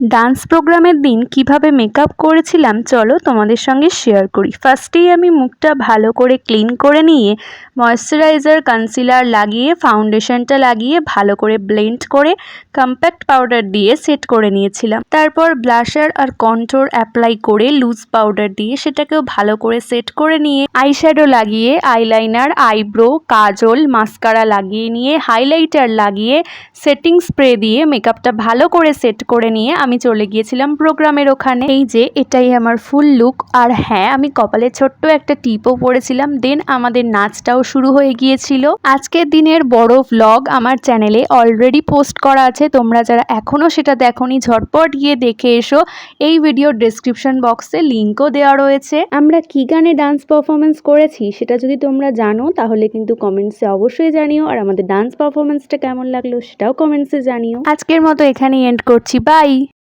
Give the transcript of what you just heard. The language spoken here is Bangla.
ডান্স প্রোগ্রামের দিন কিভাবে মেকআপ করেছিলাম চলো তোমাদের সঙ্গে শেয়ার করি। ফার্স্টেই আমি মুখটা ভালো করে ক্লিন করে নিয়ে ময়শ্চারাইজার কনসিলার লাগিয়ে ফাউন্ডেশনটা লাগিয়ে ভালো করে ব্লেন্ড করে কম্প্যাক্ট পাউডার দিয়ে সেট করে নিয়েছিলাম। তারপর ব্লাশার আর কন্ট্যুর অ্যাপ্লাই করে লুজ পাউডার দিয়ে সেটাকেও ভালো করে সেট করে নিয়ে আইশ্যাডো লাগিয়ে আইলাইনার, আইব্রো, কাজল, মাস্কারা লাগিয়ে নিয়ে হাইলাইটার লাগিয়ে সেটিং স্প্রে দিয়ে মেকআপটা ভালো করে সেট করে নিয়ে আমি চলে গিয়েছিলাম প্রোগ্রামের ওখানে। এই যে এটাই আমার ফুল লুক। আর হ্যাঁ, আমি কপালে ছোট্ট একটা টিপও পরেছিলাম। দেন আমাদের নাচটাও শুরু হয়ে গিয়েছিল। আজকের দিনের বড় ভ্লগ আমার চ্যানেলে অলরেডি পোস্ট করা আছে, তোমরা যারা এখনও সেটা দেখোনি ঝটপট গিয়ে দেখে এসো। এই ভিডিওর ডেসক্রিপশন বক্সে লিঙ্কও দেওয়া রয়েছে। আমরা কি গানে ডান্স পারফরমেন্স করেছি সেটা যদি তোমরা জানো তাহলে কিন্তু কমেন্টসে অবশ্যই জানিও, আর আমাদের ডান্স পারফরমেন্সটা কেমন লাগলো সেটাও কমেন্টসে জানিও। আজকের মতো এখানেই এন্ড করছি, বাই।